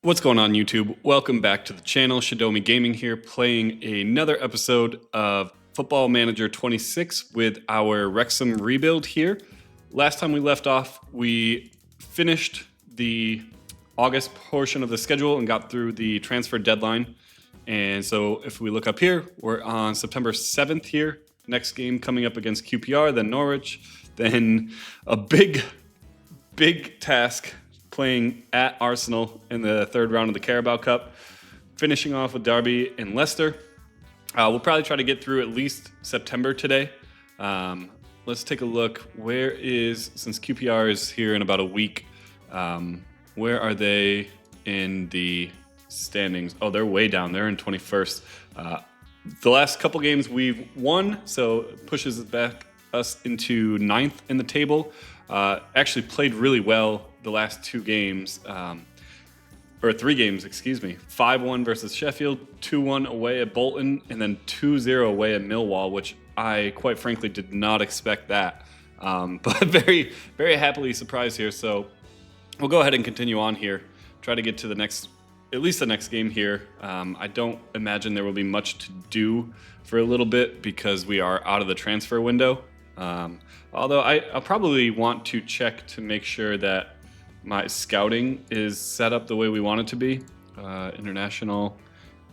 What's going on, YouTube? Welcome back to the channel. Shidomi Gaming here, playing another episode of Football Manager 26 with our Wrexham rebuild here. Last time we left off, we finished the August portion of the schedule and got through the transfer deadline. And so if we look up here, we're on September 7th here. Next game coming up against QPR, then Norwich, then a big task playing at Arsenal in the third round of the Carabao Cup, finishing off with Derby and Leicester. We'll probably try to get through at least September today. Let's take a look. Since QPR is here in about a week, where are they in the standings? Oh, they're way down. They're in 21st. The last couple games we've won, so it pushes us into 9th in the table. Actually played really well the last two games, or three games, excuse me. 5-1 versus Sheffield, 2-1 away at Bolton, and then 2-0 away at Millwall, which I quite frankly did not expect that. But very, very happily surprised here. So we'll go ahead and continue on here. Try to get to at least the next game here. I don't imagine there will be much to do for a little bit because we are out of the transfer window. Although I'll probably want to check to make sure that my scouting is set up the way we want it to be. International,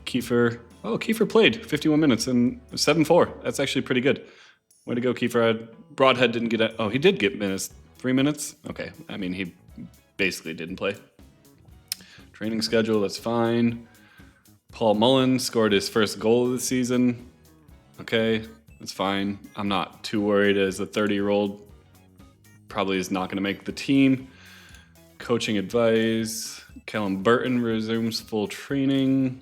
Kiefer. Oh, Kiefer played 51 minutes and 7-4. That's actually pretty good. Way to go, Kiefer. Broadhead didn't get it. Oh, he did get minutes. 3 minutes? Okay. I mean, he basically didn't play. Training schedule, that's fine. Paul Mullen scored his first goal of the season. Okay, that's fine. I'm not too worried as a 30-year-old probably is not going to make the team. Coaching advice. Callum Burton resumes full training.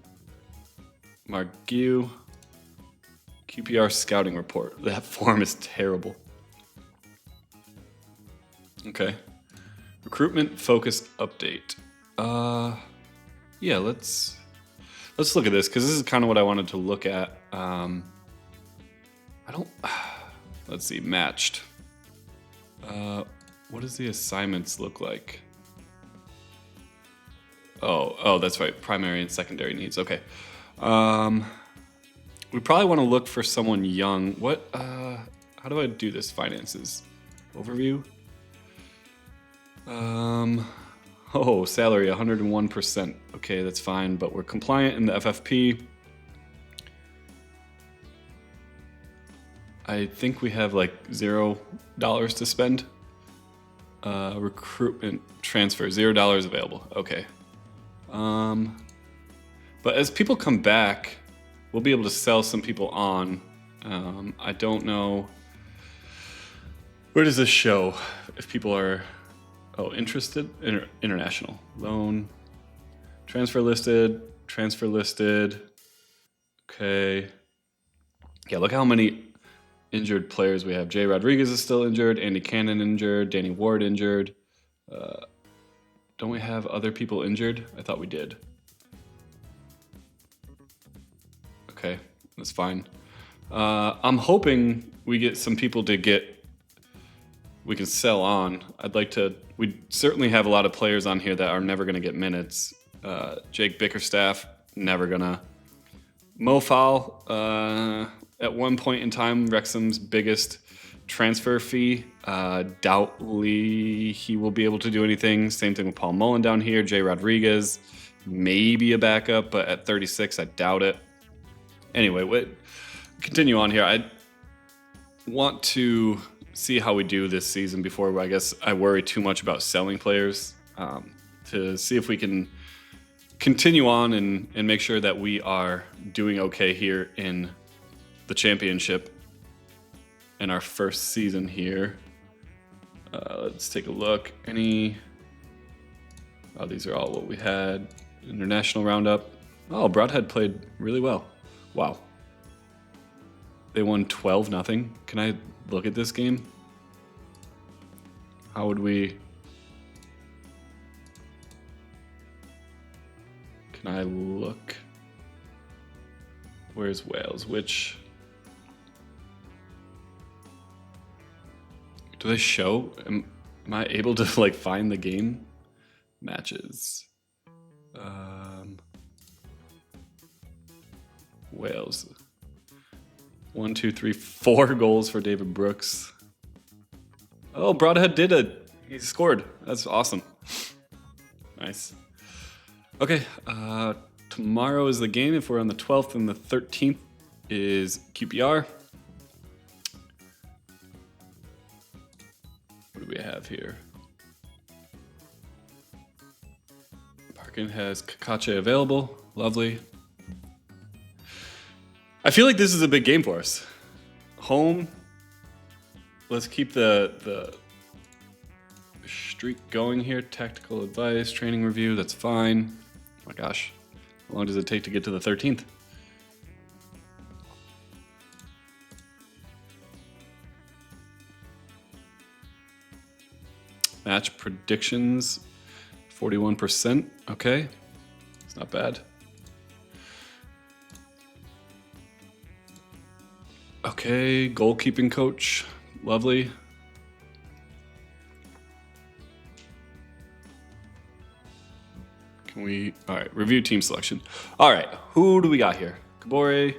Mark Guieu. QPR scouting report. That form is terrible. Okay. Recruitment focused update. Yeah, let's look at this because this is kind of what I wanted to look at. Let's see, matched. What does the assignments look like? Oh, that's right. Primary and secondary needs. Okay. We probably want to look for someone young. How do I do this? Finances. Overview. Salary 101%. Okay, that's fine, but we're compliant in the FFP. I think we have like $0 to spend. Recruitment transfer, $0 available. Okay. But as people come back, we'll be able to sell some people on. I don't know. Where does this show? If people are interested? International. Loan. Transfer listed. Okay. Yeah, look how many injured players we have. Jay Rodriguez is still injured. Andy Cannon injured. Danny Ward injured. Don't we have other people injured? I thought we did. Okay, that's fine. I'm hoping we get some people we can sell on. We certainly have a lot of players on here that are never going to get minutes. Jake Bickerstaff, never gonna. Mo Fowl, at one point in time, Wrexham's biggest transfer fee. Doubtly he will be able to do anything. Same thing with Paul Mullen down here. Jay Rodriguez, maybe a backup, but at 36, I doubt it. Anyway, continue on here. I want to see how we do this season before I guess I worry too much about selling players, to see if we can continue on and make sure that we are doing okay here in the championship in our first season here. Let's take a look. These are all what we had. International roundup. Oh, Broadhead played really well. Wow. They won 12-0. Can I look at this game? How would we... Can I look? Where's Wales? Which... Do they show? Am I able to find the game matches? Wales. 1, 2, 3, 4 goals for David Brooks. Oh, Broadhead did it. He scored. That's awesome. Nice. Okay, tomorrow is the game. If we're on the 12th and the 13th is QPR. What do we have here? Parkin has Kakache available. Lovely. I feel like this is a big game for us. Home. Let's keep the streak going here. Tactical advice, training review, that's fine. Oh my gosh. How long does it take to get to the 13th? Match predictions, 41%. Okay. It's not bad. Okay, goalkeeping coach. Lovely. Can we... All right, review team selection. All right, who do we got here? Kabore.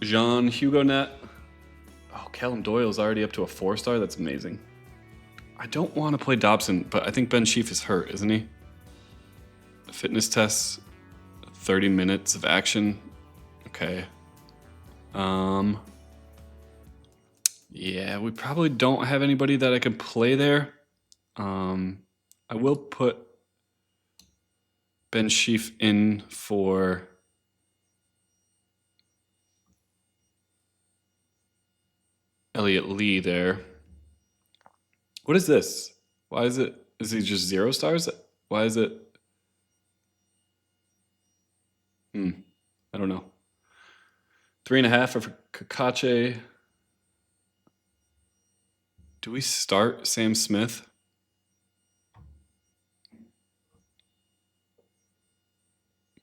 Jean Hugonet. Oh, Callum Doyle's already up to a 4-star. That's amazing. I don't want to play Dobson, but I think Ben Sheaf is hurt, isn't he? Fitness tests. 30 minutes of action. Okay. Yeah, we probably don't have anybody that I can play there. I will put Ben Sheaf in for Elliot Lee there. What is this? Why is it? Is he just 0 stars? Why is it? I don't know. 3.5 for Kakache. Do we start Sam Smith?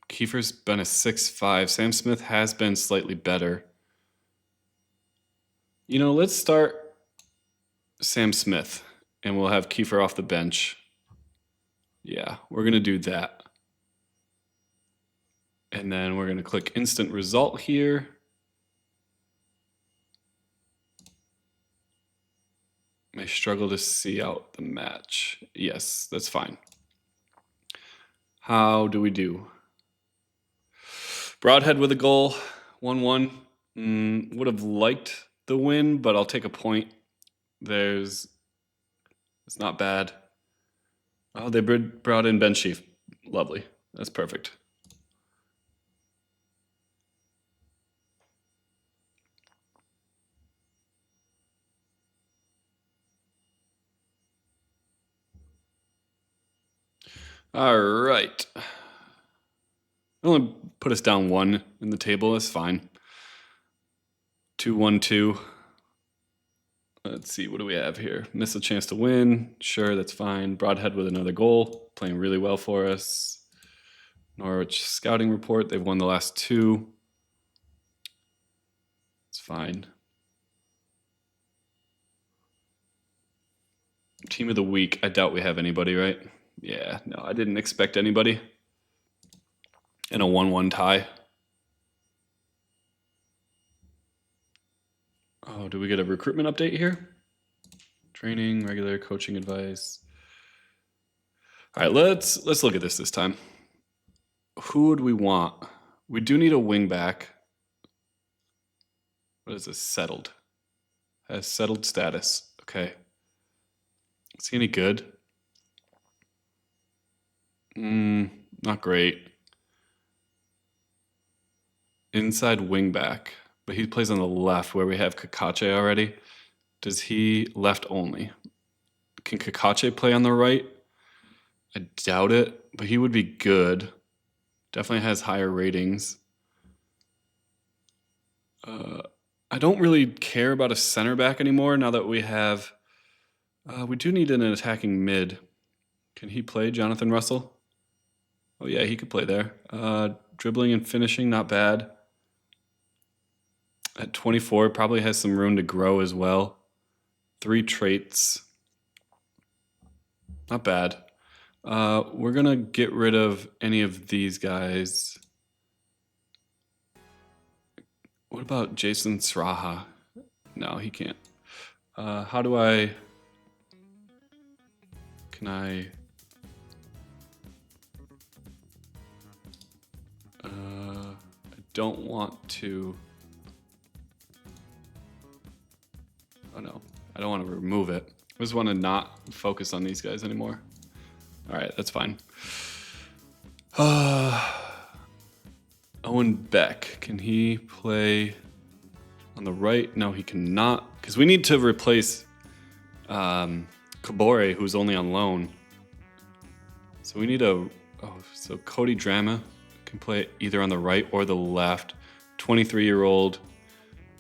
Kiefer's been a 6.5. Sam Smith has been slightly better. You know, let's start Sam Smith, and we'll have Kiefer off the bench. Yeah, we're going to do that. And then we're going to click instant result here. May struggle to see out the match. Yes, that's fine. How do we do? Broadhead with a goal, 1-1. Would have liked the win, but I'll take a point. It's not bad. Oh, they brought in Ben Sheaf. Lovely. That's perfect. All right. Only put us down 1 in the table. That's fine. 2-1-2. Let's see. What do we have here? Miss a chance to win. Sure, that's fine. Broadhead with another goal. Playing really well for us. Norwich scouting report. They've won the last 2. It's fine. Team of the week. I doubt we have anybody, right? Yeah, no, I didn't expect anybody. And a 1-1 tie. Oh, do we get a recruitment update here? Training, regular coaching advice. All right, let's look at this time. Who would we want? We do need a wing back. What is this? Settled. Has settled status. Okay. Is he any good? Not great. Inside wing back, but he plays on the left where we have Kakache already. Does he left only? Can Kakache play on the right? I doubt it, but he would be good. Definitely has higher ratings. I don't really care about a center back anymore now that we have... we do need an attacking mid. Can he play, Jonathan Russell? Oh yeah, he could play there. Dribbling and finishing, not bad. At 24, probably has some room to grow as well. 3 traits. Not bad. We're going to get rid of any of these guys. What about Jason Sraha? No, he can't. How do I... Can I... I don't want to... Oh no, I don't want to remove it. I just want to not focus on these guys anymore. All right, that's fine. Owen Beck, can he play on the right? No, he cannot, because we need to replace Kabore, who's only on loan. So we need so Cody Drama can play either on the right or the left. 23-year-old.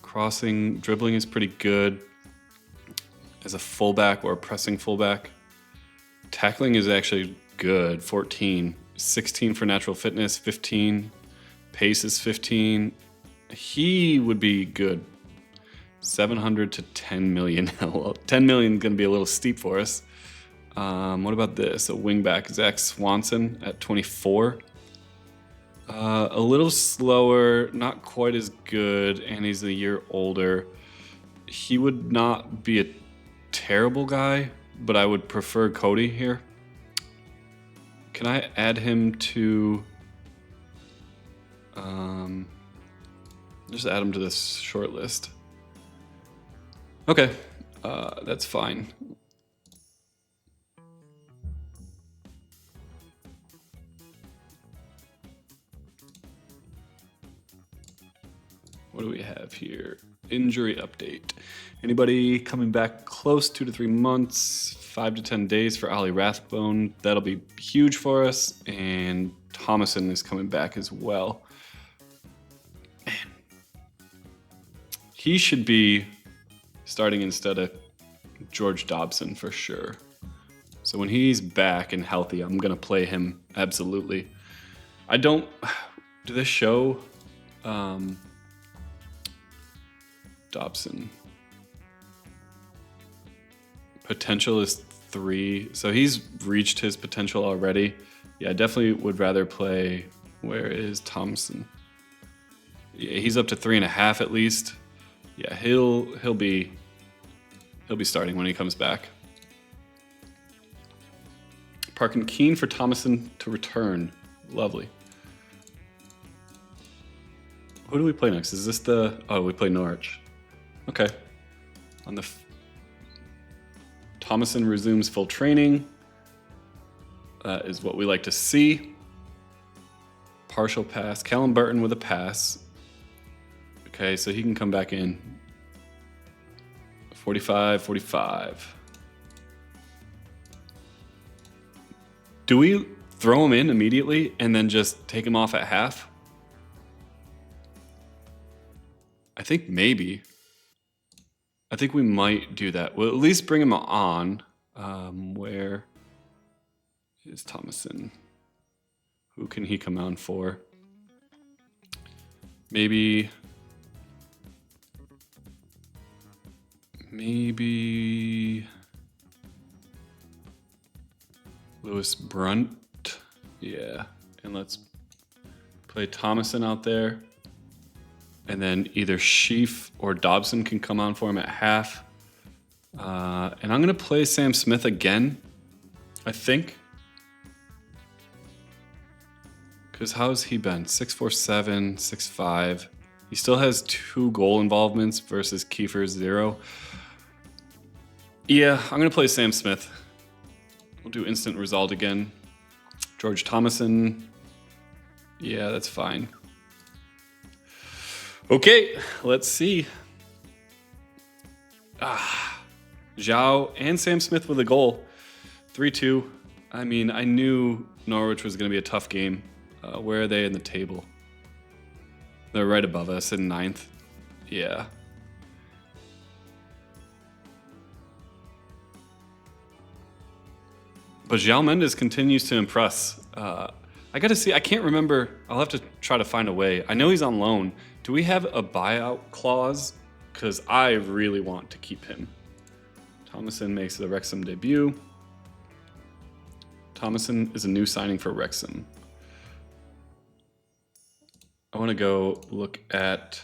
Crossing, dribbling is pretty good as a fullback or a pressing fullback. Tackling is actually good, 14. 16 for natural fitness, 15. Pace is 15. He would be good. 700 to 10 million. Well, 10 million is going to be a little steep for us. What about this? A wingback, Zach Swanson at 24. A little slower, not quite as good, and he's a year older. He would not be a terrible guy, but I would prefer Cody here. Can I add him to... just add him to this short list. Okay, that's fine. What do we have here? Injury update. Anybody coming back close 2 to 3 months, 5 to 10 days for Ali Rathbone? That'll be huge for us. And Thomason is coming back as well. Man. He should be starting instead of George Dobson for sure. So when he's back and healthy, I'm going to play him absolutely. I don't... Do they show... Dobson. Potential is 3. So he's reached his potential already. Yeah, I definitely would rather play... Where is Thompson? Yeah, he's up to 3.5 at least. Yeah, he'll be starting when he comes back. Parkin Keane for Thomason to return. Lovely. Who do we play next? Is this the... Oh, we play Norwich. Okay. On the... Thomason resumes full training. That is what we like to see. Partial pass. Callum Burton with a pass. Okay, so he can come back in. 45. Do we throw him in immediately and then just take him off at half? I think maybe. I think we might do that. We'll at least bring him on. Where is Thomason? Who can he come on for? Maybe Lewis Brunt. Yeah. And let's play Thomason out there. And then either Sheaf or Dobson can come on for him at half. And I'm going to play Sam Smith again, I think. Because how's he been? 6'4", 6'5". He still has 2 goal involvements versus Kiefer's 0. Yeah, I'm going to play Sam Smith. We'll do instant result again. George Thomason. Yeah, that's fine. Okay, let's see. Zhao and Sam Smith with a goal. 3-2. I mean, I knew Norwich was going to be a tough game. Where are they in the table? They're right above us in 9th. Yeah. But João Mendes continues to impress. I got to see. I can't remember. I'll have to try to find a way. I know he's on loan. Do we have a buyout clause? Because I really want to keep him. Thomason makes the Wrexham debut. Thomason is a new signing for Wrexham. I want to go look at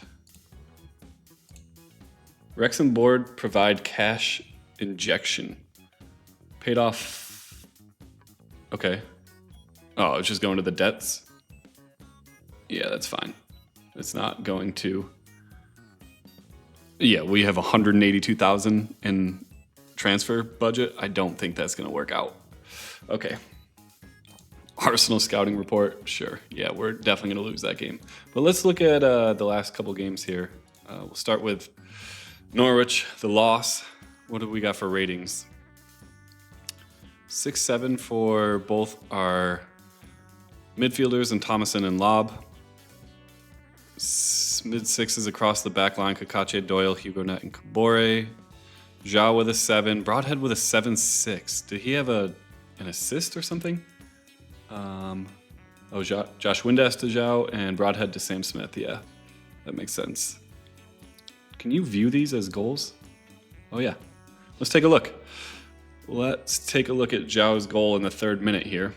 Wrexham board provide cash injection. Paid off. Okay. Oh, it's just going to the debts. Yeah, that's fine. It's not going to. Yeah, we have 182,000 in transfer budget. I don't think that's going to work out. Okay. Arsenal scouting report. Sure. Yeah, we're definitely going to lose that game. But let's look at the last couple games here. We'll start with Norwich, the loss. What do we got for ratings? 6-7 for both our midfielders and Thomason and Lob. Mid-sixes across the back line. Kakache, Doyle, Hugonet, and Kabore. Zhao with a 7. Broadhead with a 7-6. Did he have an assist or something? Josh Windass to Zhao and Broadhead to Sam Smith. Yeah, that makes sense. Can you view these as goals? Oh, yeah. Let's take a look. Let's take a look at Zhao's goal in the 3rd minute here.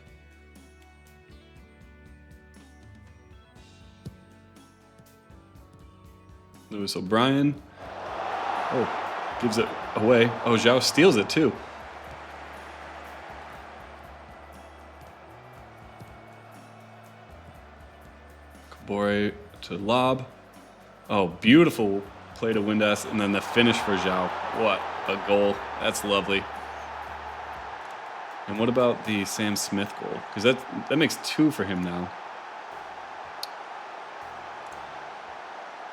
Lewis O'Brien. Oh, gives it away. Oh, Zhao steals it too. Kabore to Lob. Oh, beautiful play to Windass, and then the finish for Zhao. What a goal. That's lovely. And what about the Sam Smith goal? Because that makes 2 for him now.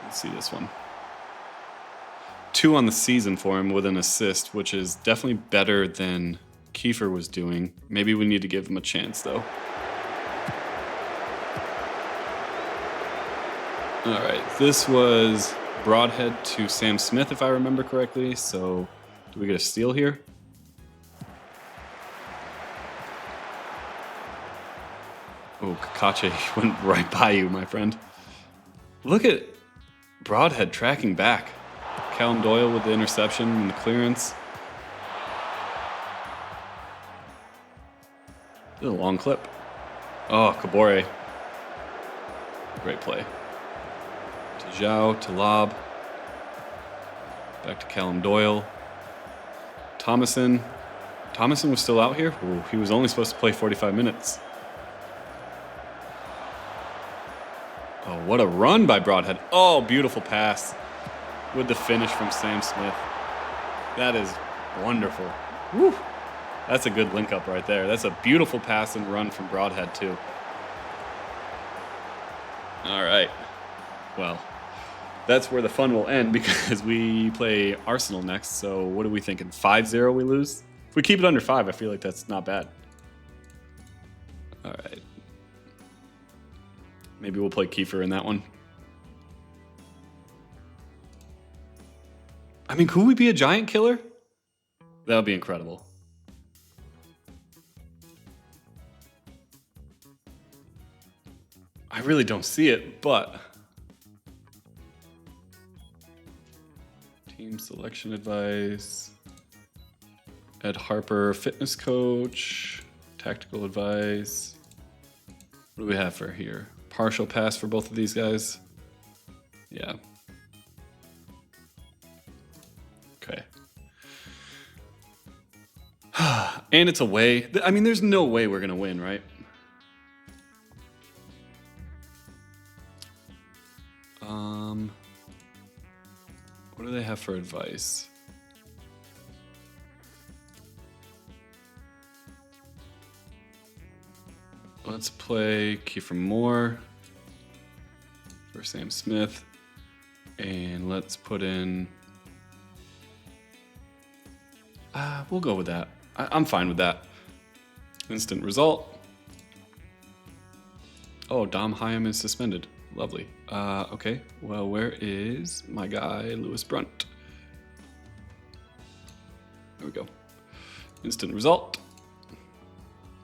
Let's see this one. 2 on the season for him with an assist, which is definitely better than Kiefer was doing. Maybe we need to give him a chance, though. All right, this was Broadhead to Sam Smith, if I remember correctly. So, do we get a steal here? Oh, Kakache went right by you, my friend. Look at Broadhead tracking back. Callum Doyle with the interception and the clearance. This is a long clip. Oh, Kabore. Great play. To Zhao, to Lob. Back to Callum Doyle. Thomason. Thomason was still out here? Ooh, he was only supposed to play 45 minutes. Oh, what a run by Broadhead. Oh, beautiful pass with the finish from Sam Smith. That is wonderful. Woo. That's a good link up right there. That's a beautiful pass and run from Broadhead, too. All right. Well, that's where the fun will end because we play Arsenal next. So what are we thinking? 5-0 we lose? If we keep it under 5, I feel like that's not bad. All right. Maybe we'll play Kiefer in that one. I mean, could we be a giant killer? That would be incredible. I really don't see it, but... Team selection advice. Ed Harper, fitness coach. Tactical advice. What do we have for here? Partial pass for both of these guys. Yeah. Okay. And it's away. I mean, there's no way we're going to win, right? What do they have for advice? Let's play Kiefer Moore for Sam Smith. And let's put in... we'll go with that. I'm fine with that. Instant result. Oh, Dom Hyam is suspended. Lovely. Okay, well, where is my guy, Lewis Brunt? There we go. Instant result.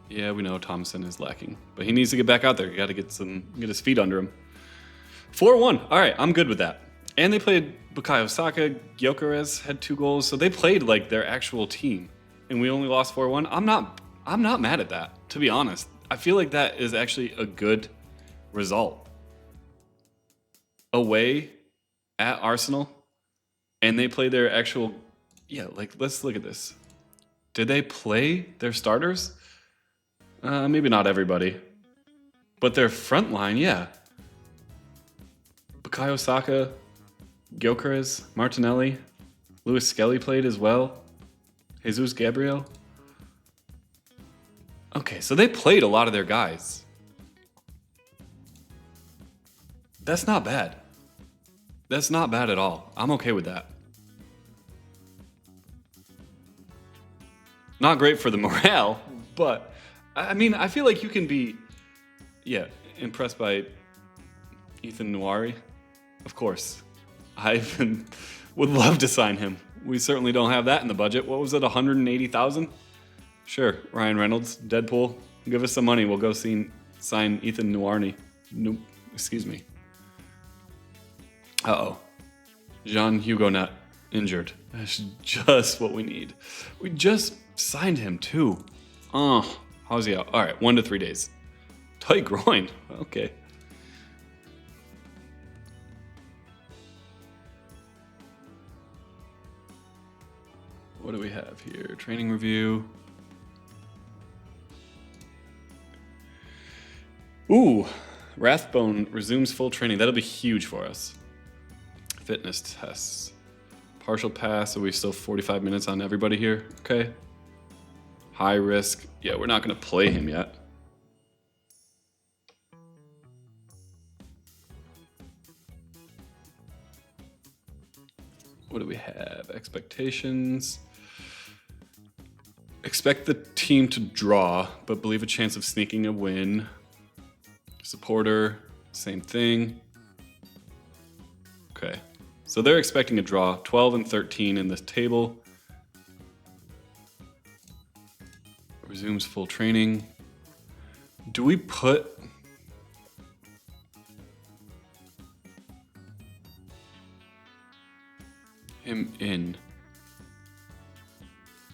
Yeah, we know Thompson is lacking, but he needs to get back out there. You got to get his feet under him. 4-1. All right, I'm good with that. And they played Bukayo Saka. Gyökeres had 2 goals, so they played like their actual team, and we only lost 4-1. I'm not mad at that, to be honest. I feel like that is actually a good result. Away at Arsenal And they play their actual... Yeah, like, let's look at this. Did they play their starters? Maybe not everybody. But their front line, yeah. Bukayo Saka, Gyökeres, Martinelli, Lewis Skelly played as well. Jesus Gabriel. Okay, so they played a lot of their guys. That's not bad. That's not bad at all. I'm okay with that. Not great for the morale, but I mean, I feel like you can be, impressed by Ethan Nwaneri. Of course. I would love to sign him. We certainly don't have that in the budget. What was it, 180,000? Sure, Ryan Reynolds, Deadpool. Give us some money. We'll go sign Ethan Nwaneri. Nope, excuse me. Uh-oh. Jean Hugonot injured. That's just what we need. We just signed him too. Oh, how's he out? All right, 1 to 3 days. Tight groin. Okay. What do we have here? Training review. Ooh, Rathbone resumes full training. That'll be huge for us. Fitness tests. Partial pass. Are we still 45 minutes on everybody here? Okay. High risk. Yeah, we're not going to play him yet. What do we have? Expectations. Expect the team to draw, but believe a chance of sneaking a win. Supporter, same thing. Okay. So they're expecting a draw. 12 and 13 in this table. Resumes full training. Do we put... him in?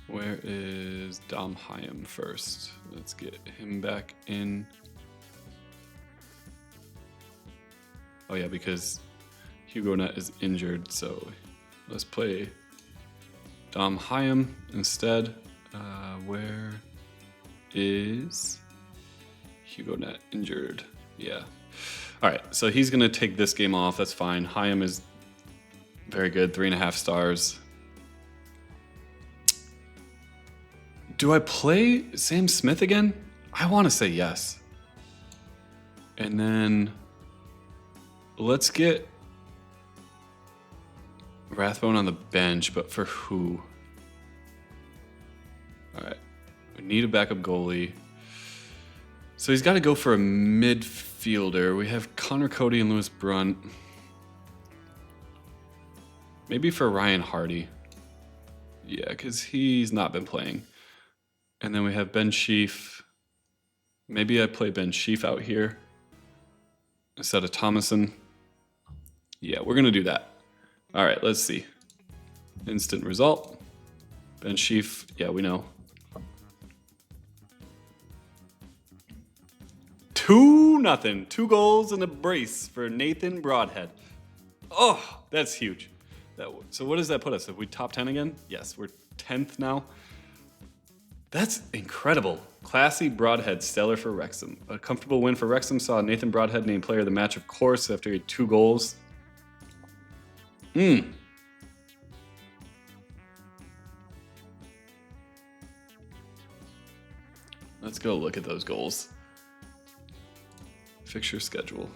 Where is Dom Hyam first? Let's get him back in. Oh yeah, because Hugonot is injured, so let's play Dom Hyam instead. Where is Hugonot injured? Yeah. All right, so he's gonna take this game off. That's fine. Hyam is very good, 3.5 stars. Do I play Sam Smith again? I want to say yes. And then let's get Rathbone on the bench, but for who? All right. We need a backup goalie. So he's got to go for a midfielder. We have Connor Cody and Lewis Brunt. Maybe for Ryan Hardy. Yeah, because he's not been playing. And then we have Ben Sheaf. Maybe I play Ben Sheaf out here instead of Thomason. Yeah, we're going to do that. All right, let's see. Instant result. Ben Sheaf, yeah, we know. 2-0. 2 goals and a brace for Nathan Broadhead. Oh, that's huge. So what does that put us? If we top 10 again? Yes, we're 10th now. That's incredible. Classy Broadhead, stellar for Wrexham. A comfortable win for Wrexham saw Nathan Broadhead named player of the match, of course, after he had 2 goals. Let's go look at those goals. Fixture schedule.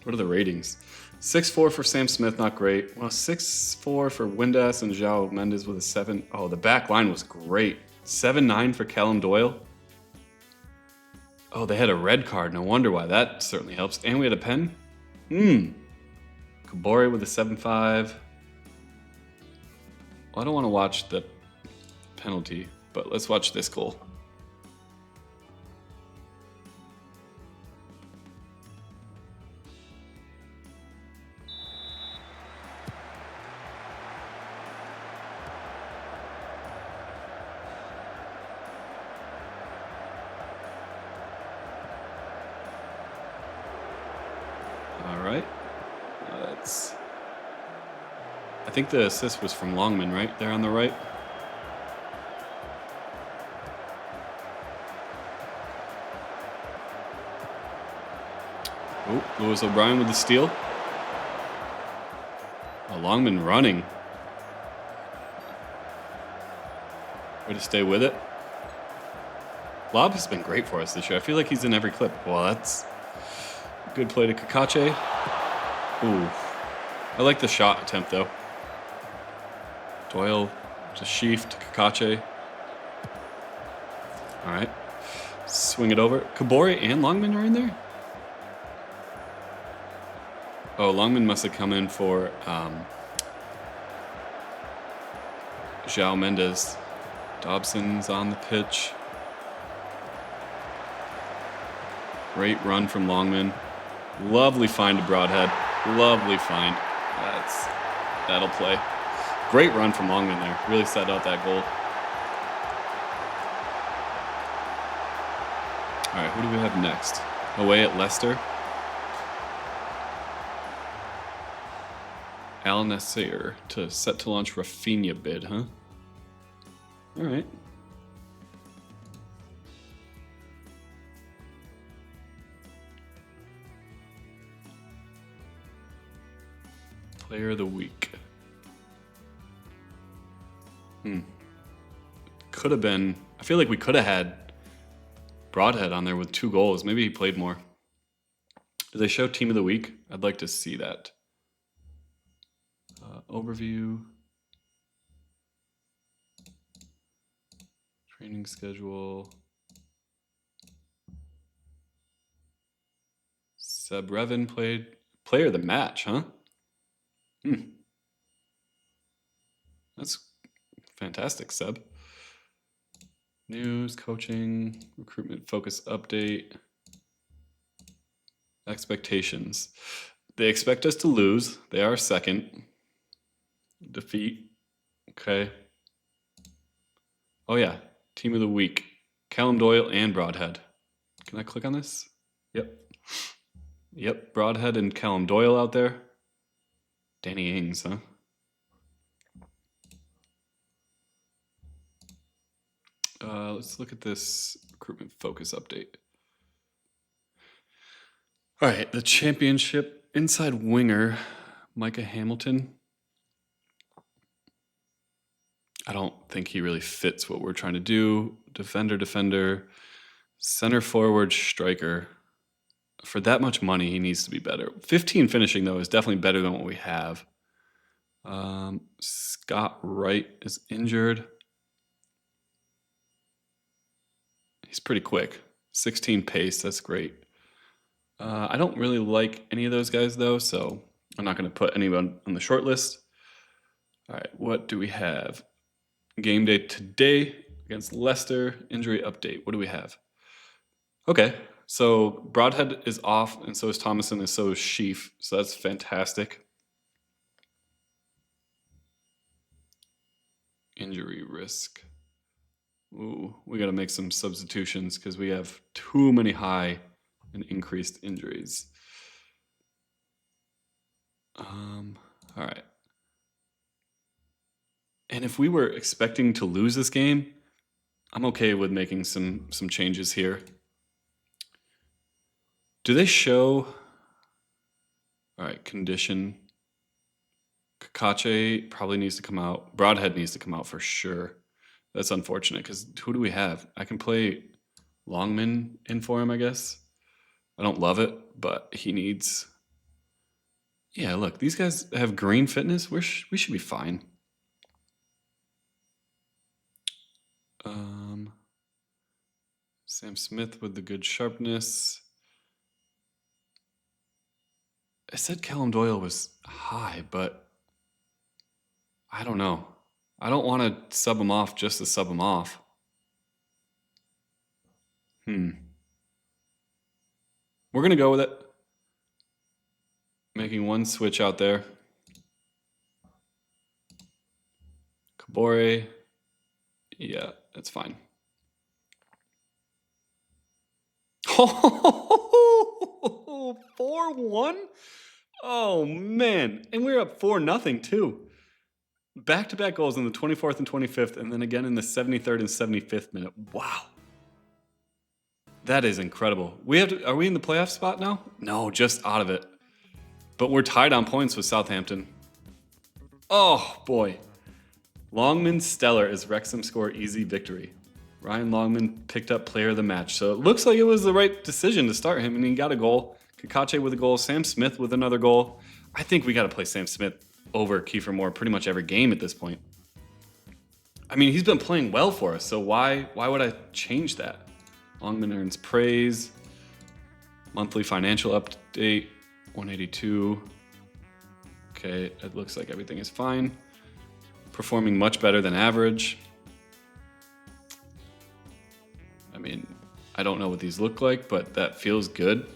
What are the ratings? 6-4 for Sam Smith, not great. Well, 6-4 for Windass and João Mendes with a 7. Oh, the back line was great. 7-9 for Callum Doyle. Oh, they had a red card. No wonder why. That certainly helps. And we had a pen. Kabore with a 7-5. Well, I don't want to watch the penalty, but let's watch this goal. All right, let's think the assist was from Longman, right? There on the right. Oh, Lewis O'Brien with the steal. Oh, Longman running. Way to stay with it. Lob has been great for us this year. I feel like he's in every clip. Well, that's a good play to Kakache. Ooh. I like the shot attempt, though. Doyle just sheaf to Kakache. All right. Swing it over. Kabore and Longman are in there? Oh, Longman must have come in for João Mendes. Dobson's on the pitch. Great run from Longman. Lovely find to Broadhead. Lovely find. That'll play. Great run from Longman there. Really set out that goal. All right, who do we have next? Away at Leicester. Al Nasser set to launch Rafinha bid, huh? All right. Player of the week. Could have been. I feel like we could have had Broadhead on there with 2 goals. Maybe he played more. Do they show team of the week? I'd like to see that. Overview. Training schedule. Seb Revin played player of the match, huh? That's fantastic, Seb. News, coaching, recruitment focus update. Expectations. They expect us to lose. They are second. Defeat. Okay. Oh, yeah. Team of the week. Callum Doyle and Broadhead. Can I click on this? Yep. Yep. Broadhead and Callum Doyle out there. Danny Ings, huh? Let's look at this recruitment focus update. All right, the championship inside winger, Micah Hamilton. I don't think he really fits what we're trying to do. Defender, center forward, striker. For that much money, he needs to be better. 15 finishing, though, is definitely better than what we have. Scott Wright is injured. He's pretty quick. 16 pace, that's great. I don't really like any of those guys, though, so I'm not going to put anyone on the short list. All right, what do we have? Game day today against Leicester. Injury update. What do we have? Okay, so Broadhead is off, and so is Thomason, and so is Sheaf. So that's fantastic. Injury risk. Ooh, we got to make some substitutions because we have too many high and increased injuries. All right. And if we were expecting to lose this game, I'm okay with making some changes here. Do they show? All right, condition. Kakache probably needs to come out. Broadhead needs to come out for sure. That's unfortunate because who do we have? I can play Longman in for him, I guess. I don't love it, but he needs... Yeah, look, these guys have green fitness. We should be fine. Sam Smith with the good sharpness. I said Callum Doyle was high, but I don't know. I don't want to sub him off just to sub him off. We're going to go with it. Making one switch out there. Kabore. Yeah, that's fine. 4-1? Oh, man. And we're up 4-0 too. Back-to-back goals in the 24th and 25th, and then again in the 73rd and 75th minute. Wow. That is incredible. Are we in the playoff spot now? No, just out of it. But we're tied on points with Southampton. Oh, boy. Longman stellar as Wrexham score easy victory. Ryan Longman picked up player of the match. So it looks like it was the right decision to start him, and he got a goal. Kakache with a goal. Sam Smith with another goal. I think we got to play Sam Smith over Kiefer Moore pretty much every game at this point. I mean, he's been playing well for us, so why would I change that? Longman earns praise. Monthly financial update, 182. Okay, it looks like everything is fine. Performing much better than average. I mean, I don't know what these look like, but that feels good.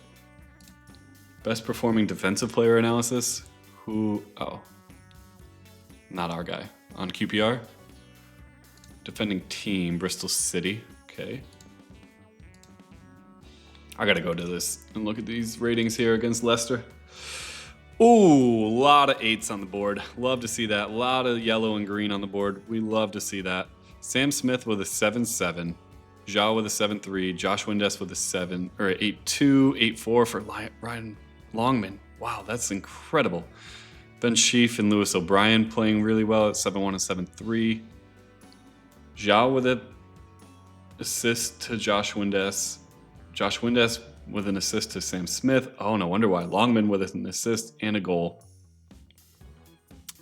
Best performing defensive player analysis. Not our guy. On QPR. Defending team, Bristol City. Okay. I gotta go to this and look at these ratings here against Leicester. Ooh, a lot of 8s on the board. Love to see that. A lot of yellow and green on the board. We love to see that. Sam Smith with a 7-7. Zhao with a 7-3. Josh Windes with a 8-2, 8-4 for Ryan Longman. Wow, that's incredible. Ben Sheaf and Lewis O'Brien playing really well at 7-1 and 7-3. Zhao with an assist to Josh Windes. Josh Windes with an assist to Sam Smith. Oh, no wonder why. Longman with an assist and a goal.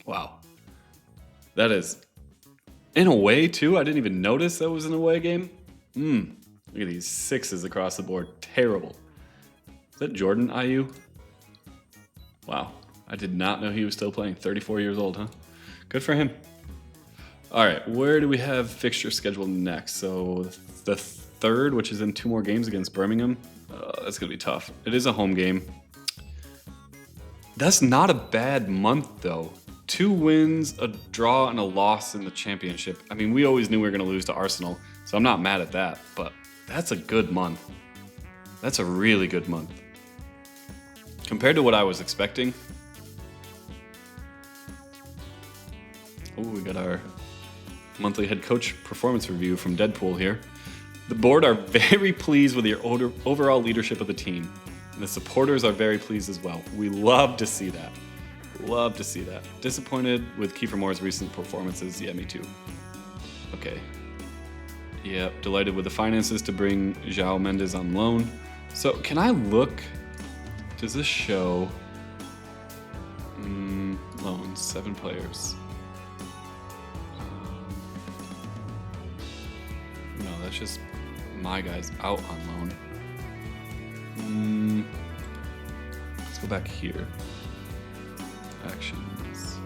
Wow. That is, in a way, too. I didn't even notice that was an away game. Look at these 6s across the board. Terrible. Is that Jordan Ayew? Wow. I did not know he was still playing. 34 years old, huh? Good for him. All right, where do we have fixture scheduled next? So the 3rd, which is in 2 more games against Birmingham. That's going to be tough. It is a home game. That's not a bad month, though. 2 wins, a draw, and a loss in the championship. I mean, we always knew we were going to lose to Arsenal, so I'm not mad at that. But that's a good month. That's a really good month. Compared to what I was expecting. Oh, we got our monthly head coach performance review from Deadpool here. The board are very pleased with your overall leadership of the team. And the supporters are very pleased as well. We love to see that. Love to see that. Disappointed with Kiefer Moore's recent performances. Yeah, me too. Okay. Yep, delighted with the finances to bring João Mendes on loan. So can I look? Does this show loans, 7 players? No, that's just my guys out on loan. Let's go back here. Actions.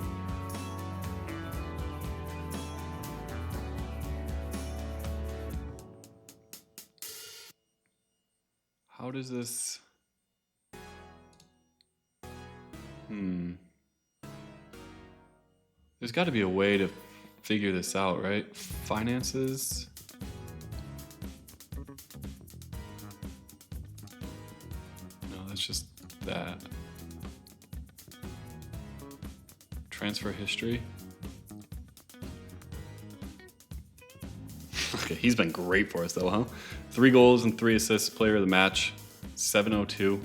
How does this... There's got to be a way to figure this out, right? Finances. No, that's just that. Transfer history. Okay, he's been great for us though, huh? 3 goals and 3 assists, player of the match, 702.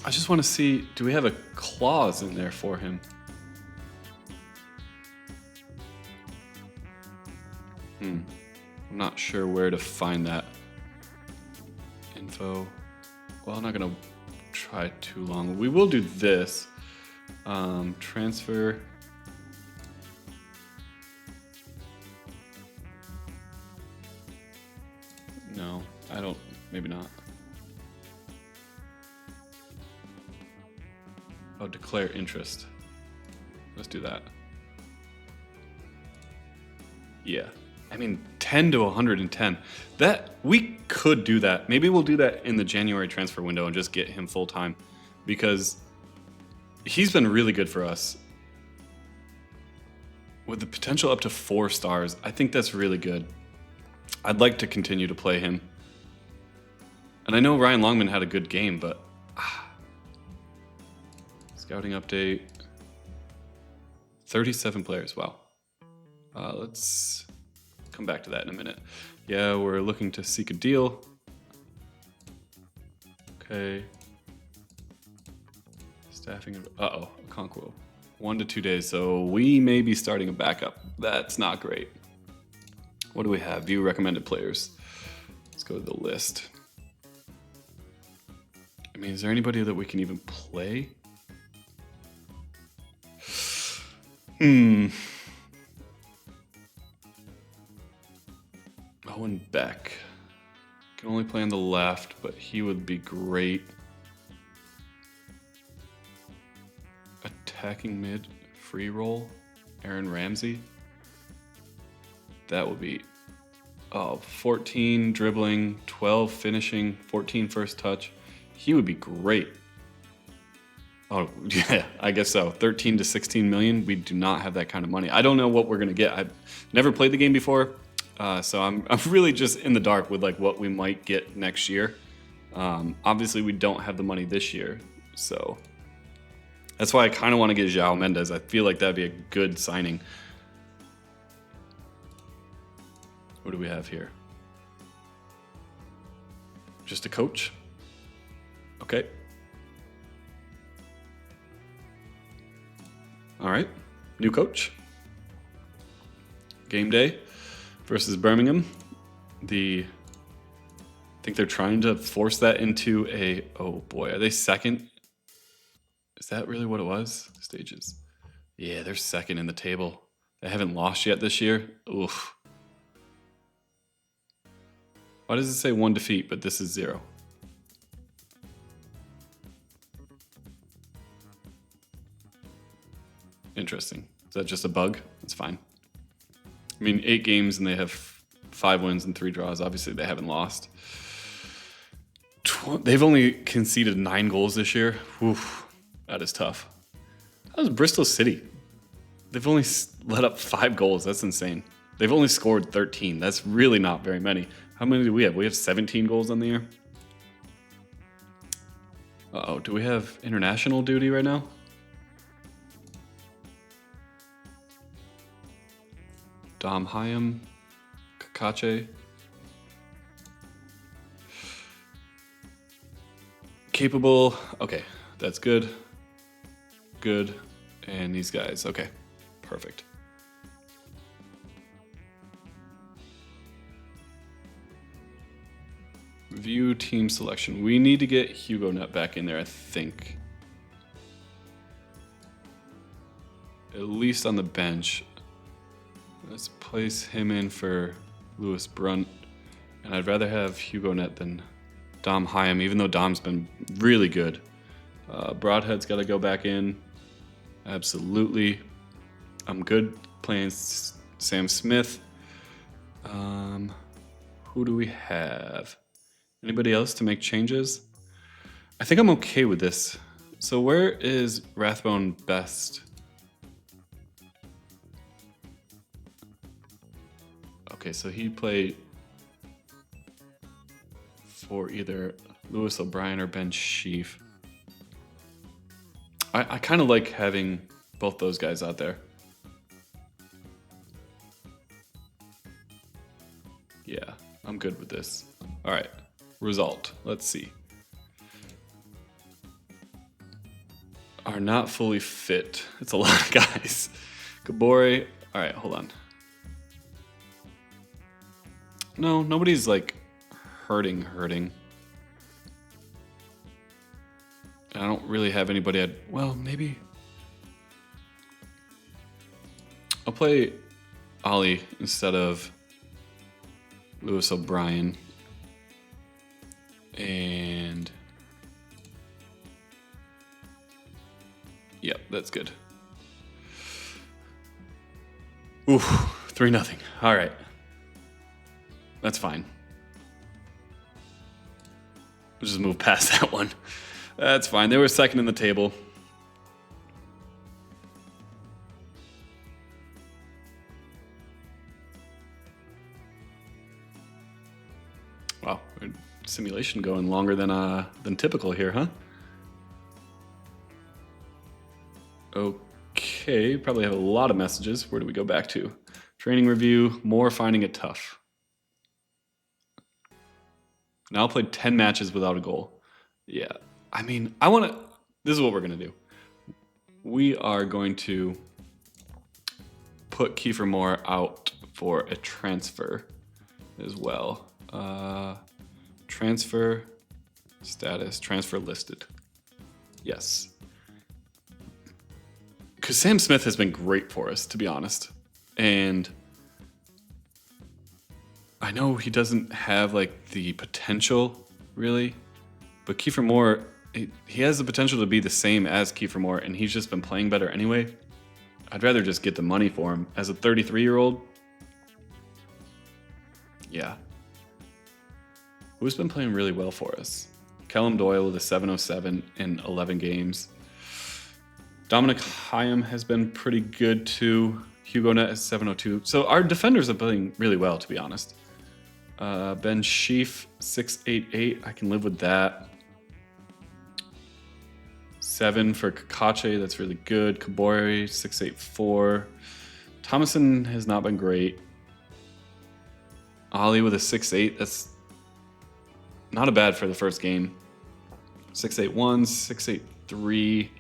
I just want to see, do we have a clause in there for him? I'm not sure where to find that info. Well, I'm not going to try too long. We will do this. Transfer. No, I don't, maybe not. Oh, declare interest. Let's do that. Yeah. I mean, 10 to 110. That, we could do that. Maybe we'll do that in the January transfer window and just get him full time because he's been really good for us. With the potential up to 4 stars, I think that's really good. I'd like to continue to play him. And I know Ryan Longman had a good game, but... Scouting update. 37 players. Wow. Let's come back to that in a minute. Yeah, we're looking to seek a deal. Okay. Staffing. Uh-oh. Conquo. 1 to 2 days. So we may be starting a backup. That's not great. What do we have? View recommended players. Let's go to the list. I mean, is there anybody that we can even play? Owen Beck. Can only play on the left, but he would be great. Attacking mid, free roll. Aaron Ramsey. That would be 14 dribbling, 12 finishing, 14 first touch. He would be great. Oh, yeah, I guess so. 13 to 16 million. We do not have that kind of money. I don't know what we're going to get. I've never played the game before, so I'm really just in the dark with like what we might get next year. Obviously, we don't have the money this year, so that's why I kind of want to get João Mendes. I feel like that'd be a good signing. What do we have here? Just a coach? Okay. All right, new coach. Game day versus Birmingham. I think they're trying to force that into a, oh boy, are they second? Is that really what it was? Stages. Yeah, they're second in the table. They haven't lost yet this year. Oof. Why does it say 1 defeat, but this is 0? Interesting. Is that just a bug? That's fine. I mean, 8 games and they have 5 wins and 3 draws. Obviously, they haven't lost. They've only conceded 9 goals this year. Oof, that is tough. That was Bristol City. They've only let up 5 goals. That's insane. They've only scored 13. That's really not very many. How many do we have? We have 17 goals on the year. Uh-oh, do we have international duty right now? Dom Hyam, Kakache. Capable. Okay, that's good. Good. And these guys. Okay, perfect. View team selection. We need to get Hugo Nut back in there, I think. At least on the bench. Let's place him in for Lewis Brunt. And I'd rather have Hugo Net than Dom Hyam, even though Dom's been really good. Broadhead's got to go back in. Absolutely. I'm good playing Sam Smith. Who do we have? Anybody else to make changes? I think I'm okay with this. So where is Rathbone best? Okay, so he played for either Lewis O'Brien or Ben Sheaf. I kind of like having both those guys out there. Yeah, I'm good with this. All right, result. Let's see. Are not fully fit. It's a lot of guys. Gabore. All right, hold on. No, nobody's like hurting. I don't really have anybody well, maybe. I'll play Ollie instead of Lewis O'Brien. And yep, that's good. Oof, 3-0. All right. That's fine. We'll just move past that one. That's fine. They were second in the table. Wow, simulation going longer than typical here, huh? Okay. Okay, probably have a lot of messages. Where do we go back to? Training review, more finding it tough. Now played 10 matches without a goal. Yeah, I mean, this is what we're going to do. We are going to put Kiefer Moore out for a transfer as well. Transfer status, transfer listed. Yes. Because Sam Smith has been great for us, to be honest. And I know he doesn't have like the potential, really. But Kiefer Moore, he has the potential to be the same as Kiefer Moore, and he's just been playing better anyway. I'd rather just get the money for him. As a 33-year-old, yeah. Who's been playing really well for us? Callum Doyle with a 707 in 11 games. Dominic Hyam has been pretty good too. Hugo Net is 702. So our defenders are playing really well, to be honest. Ben Sheaf, 688. I can live with that. 7 for Kakache. That's really good. Kabori, 684. Thomason has not been great. Ali with a 6'8". That's not a bad for the first game. 681, 683,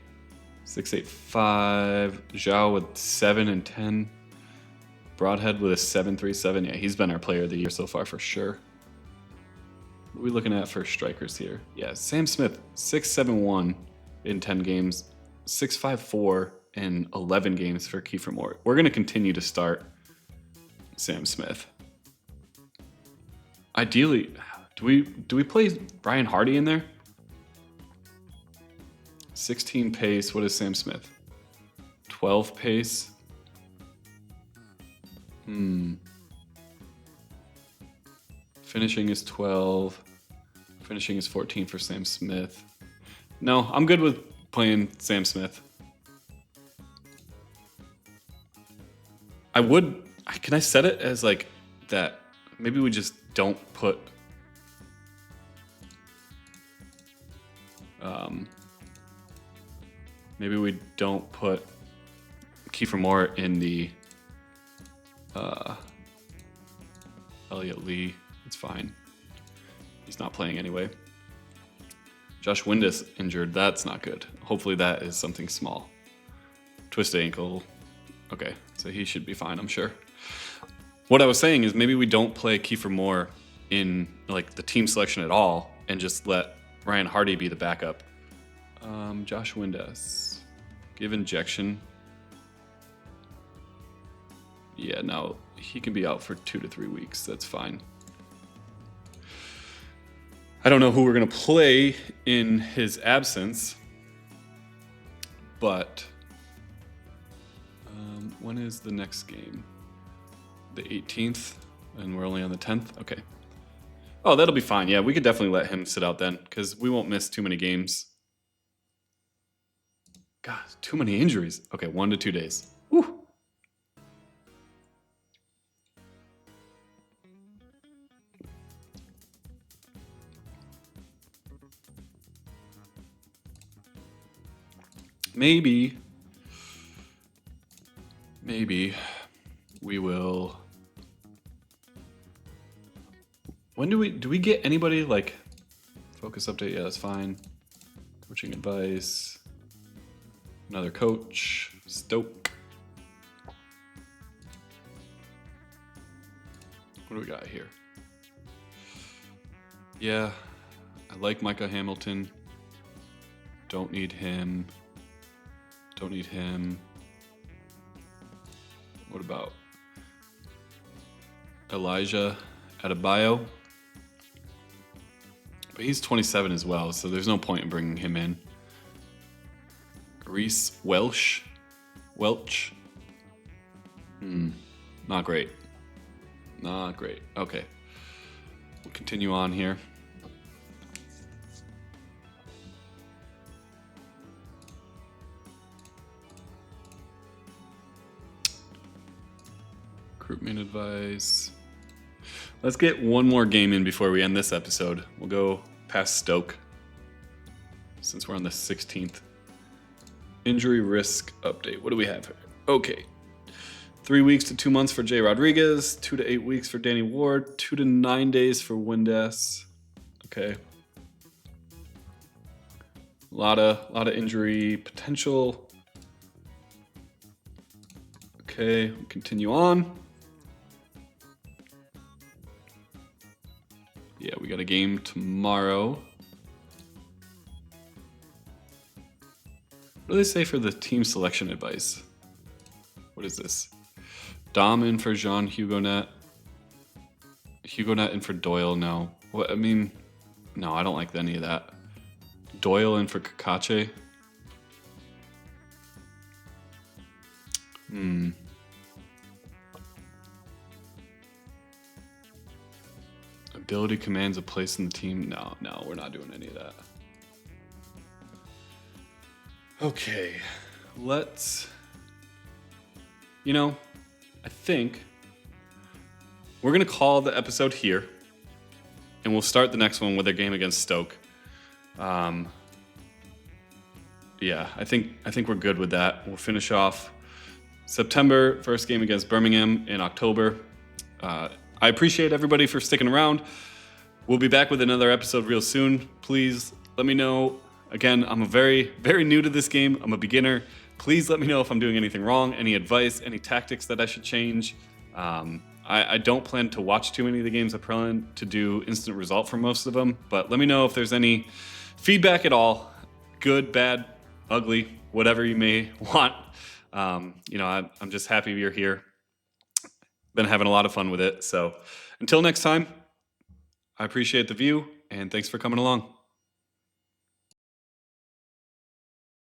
685. Zhao with 7 and 10. Broadhead with a 737. Yeah, he's been our player of the year so far for sure. What are we looking at for strikers here? Yeah, Sam Smith, 671 in 10 games, 654 in 11 games for Kiefer Moore. We're going to continue to start Sam Smith. Ideally, do we play Brian Hardy in there? 16 pace. What is Sam Smith? 12 pace. Finishing is 12. Finishing is 14 for Sam Smith. No, I'm good with playing Sam Smith. Can I set it as like that? Maybe we just don't put Kiefer Moore in the Elliot Lee. It's fine. He's not playing anyway. Josh Windus injured. That's not good. Hopefully that is something small. Twisted ankle. Okay, so he should be fine, I'm sure. What I was saying is maybe we don't play Kiefer Moore in like the team selection at all and just let Ryan Hardy be the backup. Josh Windus. Give injection. Yeah, no, he can be out for 2 to 3 weeks. That's fine. I don't know who we're going to play in his absence, but when is the next game? The 18th, and we're only on the 10th? Okay. Oh, that'll be fine. Yeah, we could definitely let him sit out then, because we won't miss too many games. God, too many injuries. Okay, 1 to 2 days. Whew. Maybe we will. When do we get anybody like focus update? Yeah, that's fine. Coaching advice. Another coach. Stoke. What do we got here? Yeah, I like Micah Hamilton. Don't need him. Don't need him. What about Elijah Adebayo? But he's 27 as well, so there's no point in bringing him in. Reese Welch. Not great. Not great. Okay. We'll continue on here. Recruitment advice. Let's get one more game in before we end this episode. We'll go past Stoke since we're on the 16th. Injury risk update. What do we have here? Okay. 3 weeks to 2 months for Jay Rodriguez, 2 to 8 weeks for Danny Ward, 2 to 9 days for Windass. Okay. A lot of injury potential. Okay, we'll continue on. Yeah, we got a game tomorrow. What do they say for the team selection advice? What is this? Dom in for Jean Hugonet. Hugonet in for Doyle, no. What, I mean, no, I don't like any of that. Doyle in for Kakache. Ability commands a place in the team. No, we're not doing any of that. Okay, let's, I think we're going to call the episode here, and we'll start the next one with their game against Stoke. Yeah, I think we're good with that. We'll finish off September, first game against Birmingham in October. I appreciate everybody for sticking around. We'll be back with another episode real soon. Please let me know. Again, I'm very, very new to this game. I'm a beginner. Please let me know if I'm doing anything wrong, any advice, any tactics that I should change. I don't plan to watch too many of the games. I plan to do instant result for most of them. But let me know if there's any feedback at all. Good, bad, ugly, whatever you may want. I'm just happy you're here. Been having a lot of fun with it. So until next time, I appreciate the view, and thanks for coming along.